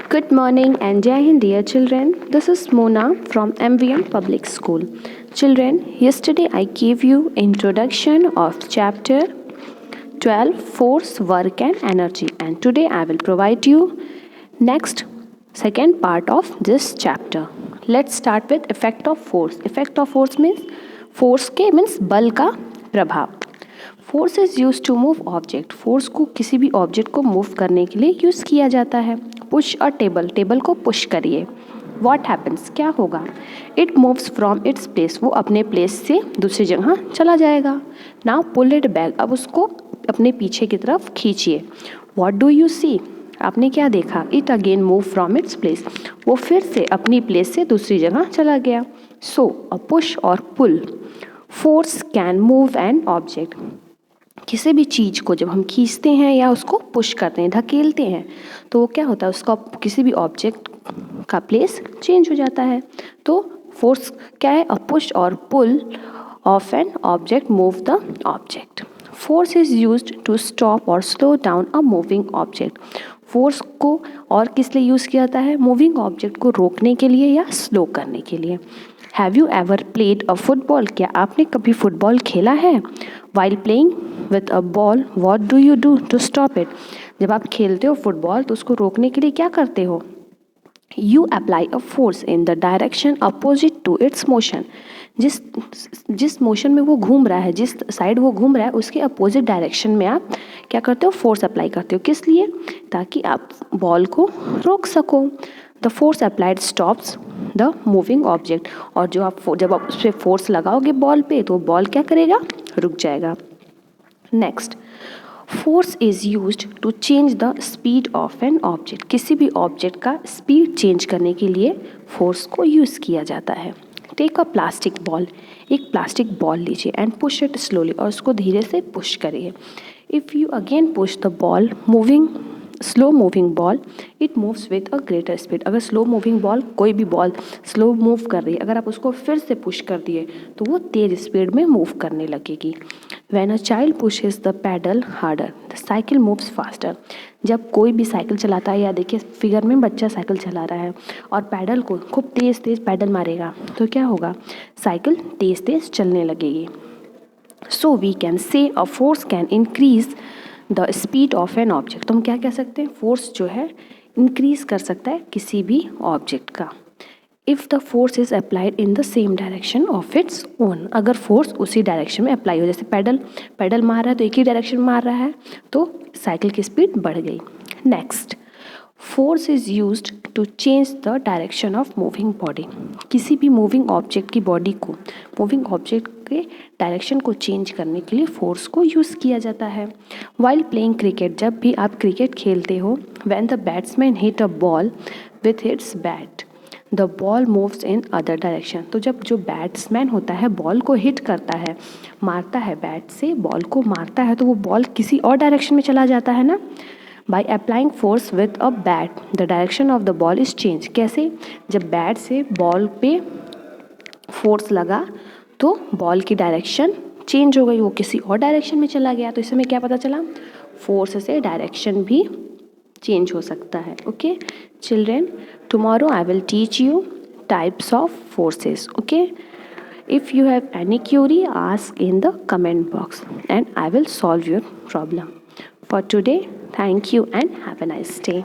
Good morning and Jai Hind, dear children. This is Mona from MVM Public School. Children, yesterday I gave you introduction of chapter 12 Force, Work and Energy, and today I will provide you next second part of this chapter. Let's start with effect of force. Effect of force means बल का प्रभाव. Force is use to move object. Force को किसी भी object को move करने के लिए यूज किया जाता है. Push a table. टेबल को पुश करिए. What happens. क्या होगा. It moves from its place. वो अपने प्लेस से दूसरी जगह चला जाएगा. Now pull it back. अब उसको अपने पीछे की तरफ खींचिए. What do you see. आपने क्या देखा. It again move from its place. वो फिर से अपनी प्लेस से दूसरी जगह चला गया. सो a push or pull force can move an object. किसी भी चीज़ को जब हम खींचते हैं या उसको पुश करते हैं, धकेलते हैं, तो वो क्या होता है, उसका किसी भी ऑब्जेक्ट का प्लेस चेंज हो जाता है. तो फोर्स क्या है. A push or pull of an object move the object. Force is used to stop or slow down a moving object. Force को और किस लिए यूज़ किया जाता है. मूविंग ऑब्जेक्ट को रोकने के लिए या स्लो करने के लिए. Have you ever played a football. क्या आपने कभी फुटबॉल खेला है. While playing with a ball what do you do to stop it. जब आप खेलते हो फुटबॉल तो उसको रोकने के लिए क्या करते हो. You apply a force in the direction opposite to its motion. जिस मोशन में वो घूम रहा है, जिस साइड वो घूम रहा है, उसके अपोजिट डायरेक्शन में आप क्या करते हो. फोर्स अप्लाई करते हो. किस लिए. ताकि आप बॉल को रोक सको. The force applied stops the moving object. और जब आप उस पर फोर्स लगाओगे बॉल पे, तो बॉल क्या करेगा, रुक जाएगा. Next, force is used to change the speed of an object. किसी भी ऑब्जेक्ट का स्पीड चेंज करने के लिए फोर्स को यूज़ किया जाता है. Take a plastic ball. एक प्लास्टिक बॉल लीजिए एंड पुश इट स्लोली. और उसको धीरे से पुश करिए. If you again push the ball moving slow moving ball it moves with a greater speed. अगर स्लो मूविंग बॉल, कोई भी बॉल स्लो मूव कर रही है, अगर आप उसको फिर से पुश कर दिए तो वो तेज़ स्पीड में मूव करने लगेगी. When a child pushes the pedal harder the cycle moves faster. जब कोई भी साइकिल चलाता है, या देखिए फिगर में बच्चा साइकिल चला रहा है और पैडल को खूब तेज़ तेज़ पैडल मारेगा, तो क्या होगा, साइकिल तेज़ तेज़ चलने लगेगी. सो we can say a force can increase the speed of an object. तो हम क्या कह सकते हैं, फोर्स जो है इंक्रीज कर सकता है किसी भी ऑब्जेक्ट का. If the force is applied in the same direction of its own. अगर फोर्स उसी डायरेक्शन में अप्लाई हो, जैसे पैडल मार रहा है तो एक ही डायरेक्शन मार रहा है, तो साइकिल की स्पीड बढ़ गई. Next, force is used to change the direction of moving body. किसी भी मूविंग ऑब्जेक्ट की बॉडी को, मूविंग ऑब्जेक्ट के डायरेक्शन को चेंज करने के लिए फोर्स को यूज़ किया जाता है. While playing cricket. जब भी आप क्रिकेट खेलते हो, when the batsman hit a ball with its bat the ball moves in other direction. तो जब जो बैट्समैन होता है बॉल को हिट करता है, मारता है, बैट से बॉल को मारता है, तो वो बॉल किसी और डायरेक्शन में चला जाता है ना. By applying force with a bat the direction of the ball is change. कैसे. जब बैट से बॉल पे फोर्स लगा तो बॉल की डायरेक्शन चेंज हो गई, वो किसी और डायरेक्शन में चला गया. तो इसमें क्या पता चला, फोर्स से डायरेक्शन भी चेंज हो सकता है. Okay children, tomorrow I will teach you types of forces. Okay, if you have any query, ask in the comment box and I will solve your problem. For today, thank you and have a nice day.